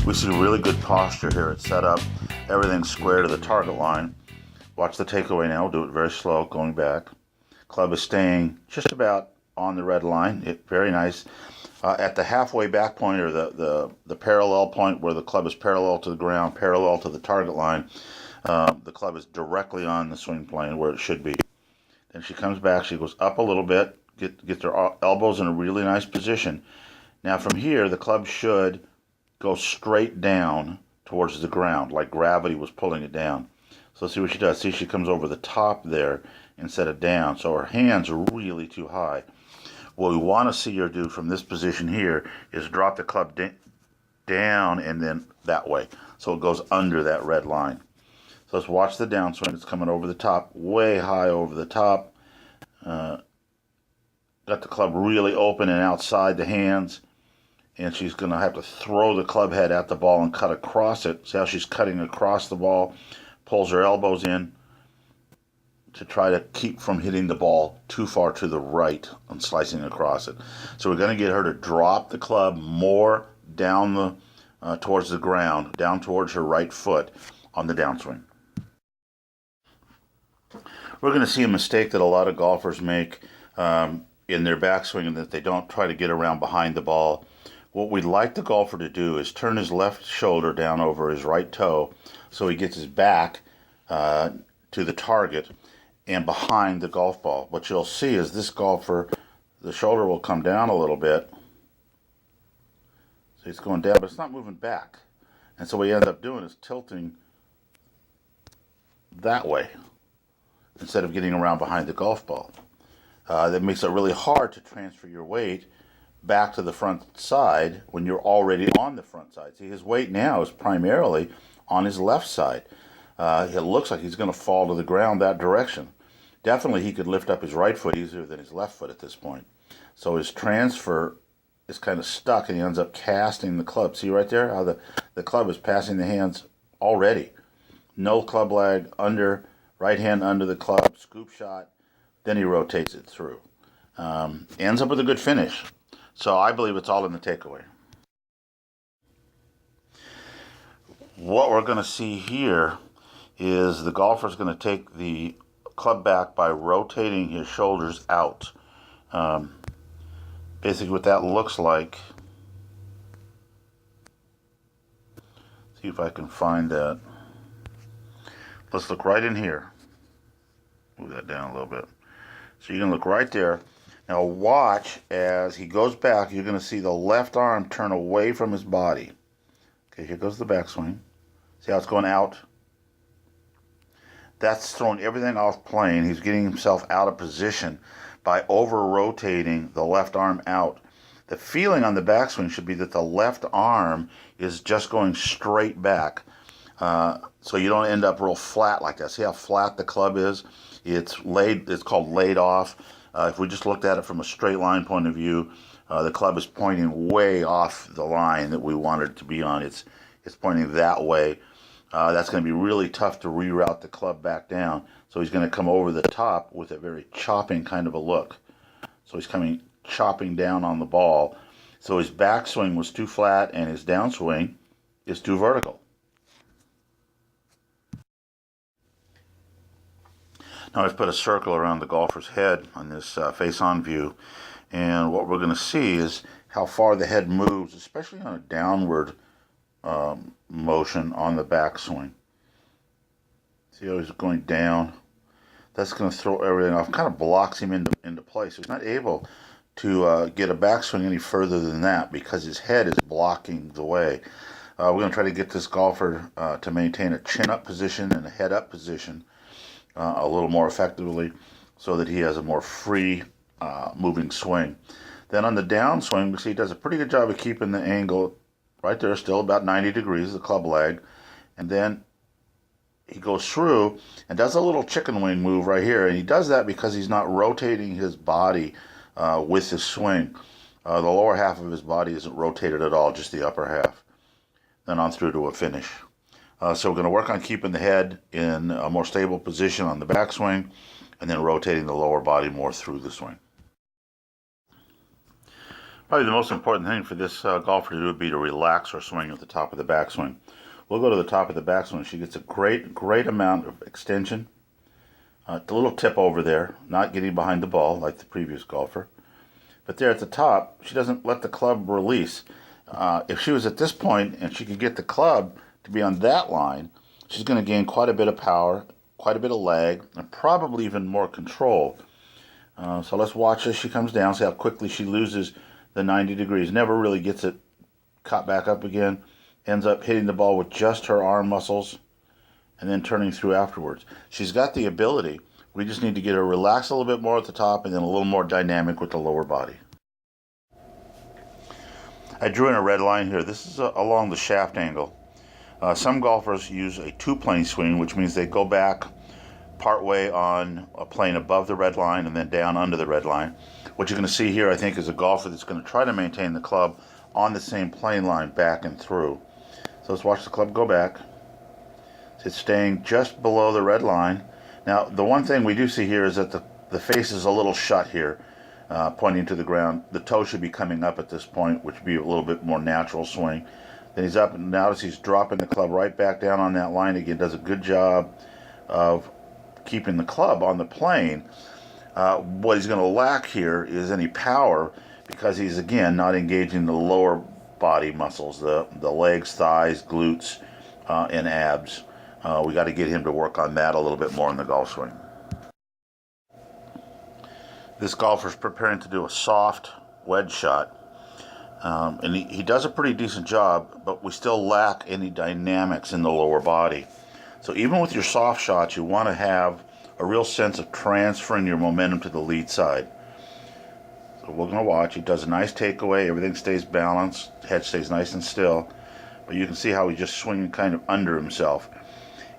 We see really good posture here. It's set up, everything's square to the target line. Watch the takeaway now. We'll do it very slow, going back. Club is staying just about on the red line. Very nice. At the halfway back point, or the parallel point where the club is parallel to the ground, parallel to the target line, the club is directly on the swing plane where it should be. Then she comes back, she goes up a little bit, gets her elbows in a really nice position. Now from here, the club should go straight down towards the ground, like gravity was pulling it down. So let's see what she does. See, she comes over the top there instead of down. So her hands are really too high. What we want to see her do from this position here is drop the club down and then that way. So it goes under that red line. So let's watch the downswing. It's coming over the top, way high over the top. Got the club really open and outside the hands. And she's going to have to throw the club head at the ball and cut across it. See how she's cutting across the ball, pulls her elbows in to try to keep from hitting the ball too far to the right and slicing across it. So we're going to get her to drop the club more down towards the ground, down towards her right foot on the downswing. We're going to see a mistake that a lot of golfers make in their backswing, and that they don't try to get around behind the ball. What we'd like the golfer to do is turn his left shoulder down over his right toe so he gets his back to the target and behind the golf ball. What you'll see is this golfer, the shoulder will come down a little bit. So it's going down, but it's not moving back. And so what you end up doing is tilting that way instead of getting around behind the golf ball. That makes it really hard to transfer your weight back to the front side when you're already on the front side. See, his weight now is primarily on his left side. It looks like he's going to fall to the ground that direction. Definitely he could lift up his right foot easier than his left foot at this point. So his transfer is kind of stuck and he ends up casting the club. See right there how the club is passing the hands already. No club lag, under, right hand under the club, scoop shot, then he rotates it through. Ends up with a good finish. So I believe it's all in the takeaway. What we're going to see here is the golfer's going to take the club back by rotating his shoulders out. Basically what that looks like, see if I can find that. Let's look right in here. Move that down a little bit. So you can look right there. Now watch as he goes back, you're going to see the left arm turn away from his body. Okay, here goes the backswing. See how it's going out? That's throwing everything off plane. He's getting himself out of position by over-rotating the left arm out. The feeling on the backswing should be that the left arm is just going straight back. So you don't end up real flat like that. See how flat the club is? It's called laid off. If we just looked at it from a straight line point of view, the club is pointing way off the line that we want it to be on. It's pointing that way. That's going to be really tough to reroute the club back down. So he's going to come over the top with a very chopping kind of a look. So he's coming chopping down on the ball. So his backswing was too flat and his downswing is too vertical. Now I've put a circle around the golfer's head on this face-on view, and what we're going to see is how far the head moves, especially on a downward motion on the backswing. See how he's going down? That's going to throw everything off, kind of blocks him into place. He's not able to get a backswing any further than that because his head is blocking the way. We're going to try to get this golfer to maintain a chin-up position and a head-up position a little more effectively so that he has a more free moving swing. Then on the downswing, we see he does a pretty good job of keeping the angle right there, still about 90 degrees, the club leg. And then he goes through and does a little chicken wing move right here. And he does that because he's not rotating his body with his swing. The lower half of his body isn't rotated at all, just the upper half. Then on through to a finish. So we're going to work on keeping the head in a more stable position on the backswing and then rotating the lower body more through the swing. Probably the most important thing for this golfer to do would be to relax her swing at the top of the backswing. We'll go to the top of the backswing. She gets a great amount of extension. A little tip over there, not getting behind the ball like the previous golfer. But there at the top, she doesn't let the club release. If she was at this point and she could get the club to be on that line, she's going to gain quite a bit of power, quite a bit of lag, and probably even more control. So let's watch as she comes down, see how quickly she loses the 90 degrees. Never really gets it caught back up again. Ends up hitting the ball with just her arm muscles and then turning through afterwards. She's got the ability. We just need to get her relaxed a little bit more at the top and then a little more dynamic with the lower body. I drew in a red line here. This is along the shaft angle. Some golfers use a two-plane swing, which means they go back partway on a plane above the red line and then down under the red line. What you're going to see here, I think, is a golfer that's going to try to maintain the club on the same plane line back and through. So let's watch the club go back. It's staying just below the red line. Now, the one thing we do see here is that the face is a little shut here, pointing to the ground. The toe should be coming up at this point, which would be a little bit more natural swing. Then he's up, and notice he's dropping the club right back down on that line again. Does a good job of keeping the club on the plane. What he's going to lack here is any power because he's, again, not engaging the lower body muscles, the legs, thighs, glutes, and abs. We got to get him to work on that a little bit more in the golf swing. This golfer's preparing to do a soft wedge shot. And he does a pretty decent job, but we still lack any dynamics in the lower body. So even with your soft shots, you want to have a real sense of transferring your momentum to the lead side. So we're going to watch. He does a nice takeaway. Everything stays balanced. Head stays nice and still. But you can see how he's just swinging kind of under himself.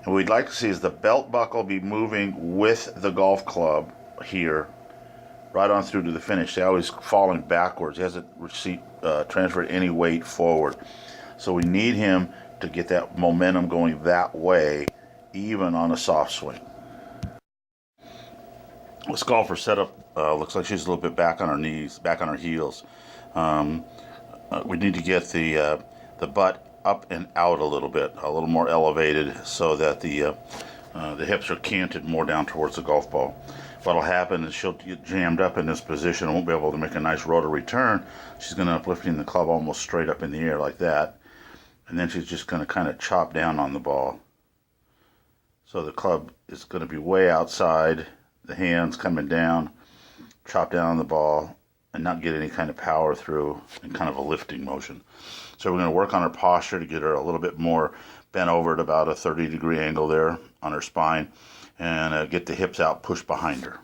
And what we'd like to see is the belt buckle be moving with the golf club here, right on through to the finish. See how he's falling backwards. He hasn't transferred any weight forward. So we need him to get that momentum going that way, even on a soft swing. This golfer setup looks like she's a little bit back on her knees, back on her heels. We need to get the butt up and out a little more elevated, so that the hips are canted more down towards the golf ball. What'll happen is she'll get jammed up in this position and won't be able to make a nice rotary turn. She's going to end up lifting the club almost straight up in the air like that. And then she's just going to kind of chop down on the ball. So the club is going to be way outside, the hands coming down, chop down on the ball, and not get any kind of power through in kind of a lifting motion. So we're going to work on her posture to get her a little bit more bent over at about a 30-degree angle there on her spine, and get the hips out, pushed behind her.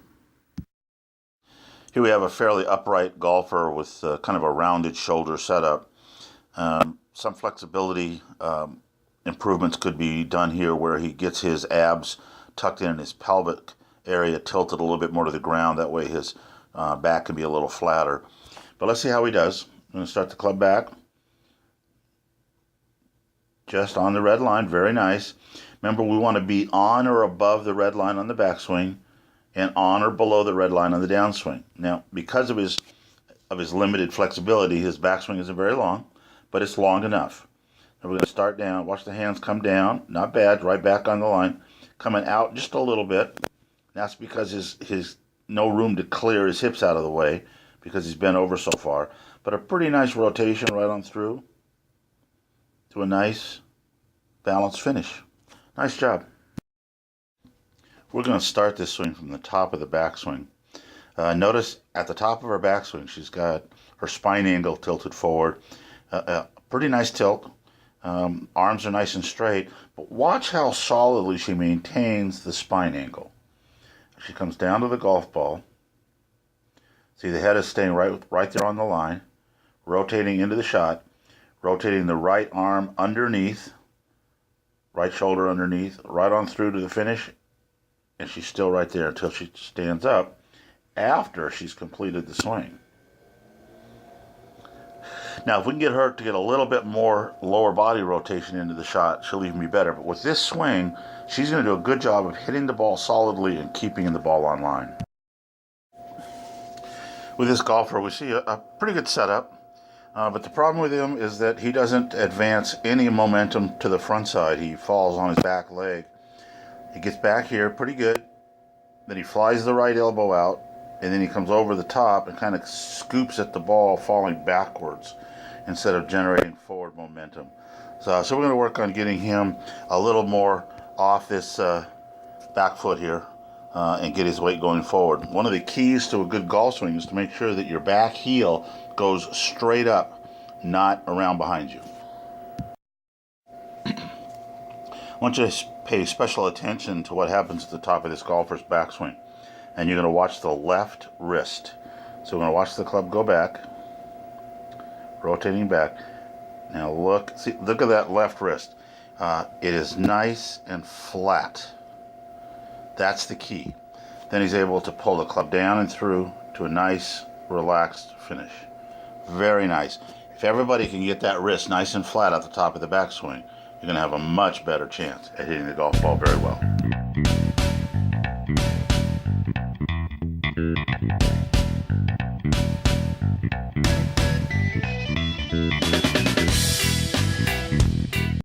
Here we have a fairly upright golfer with kind of a rounded shoulder setup. Some flexibility improvements could be done here where he gets his abs tucked in his pelvic area, tilted a little bit more to the ground. That way his back can be a little flatter. But let's see how he does. I'm going to start the club back. Just on the red line, very nice. Remember, we want to be on or above the red line on the backswing and on or below the red line on the downswing. Now, because of his limited flexibility, his backswing isn't very long, but it's long enough. And we're going to start down. Watch the hands come down. Not bad. Right back on the line. Coming out just a little bit. That's because his no room to clear his hips out of the way because he's bent over so far. But a pretty nice rotation right on through to a nice balanced finish. Nice job. We're going to start this swing from the top of the backswing. Notice at the top of her backswing, she's got her spine angle tilted forward. Pretty nice tilt. Arms are nice and straight. But watch how solidly she maintains the spine angle. She comes down to the golf ball. See, the head is staying right there on the line. Rotating into the shot. Rotating the right arm underneath. Right shoulder underneath. Right on through to the finish. And she's still right there until she stands up after she's completed the swing. Now, if we can get her to get a little bit more lower body rotation into the shot, she'll even be better. But with this swing, she's going to do a good job of hitting the ball solidly and keeping the ball on line. With this golfer, we see a pretty good setup. But the problem with him is that he doesn't advance any momentum to the front side. He falls on his back leg. He gets back here pretty good. Then he flies the right elbow out, and then he comes over the top and kind of scoops at the ball, falling backwards instead of generating forward momentum. So we're going to work on getting him a little more off this back foot here and get his weight going forward. One of the keys to a good golf swing is to make sure that your back heel goes straight up, not around behind you. I want you to pay special attention to what happens at the top of this golfer's backswing. And you're going to watch the left wrist. So we're going to watch the club go back, rotating back. Now look at that left wrist. It is nice and flat. That's the key. Then he's able to pull the club down and through to a nice, relaxed finish. Very nice. If everybody can get that wrist nice and flat at the top of the backswing, you're going to have a much better chance at hitting the golf ball very well.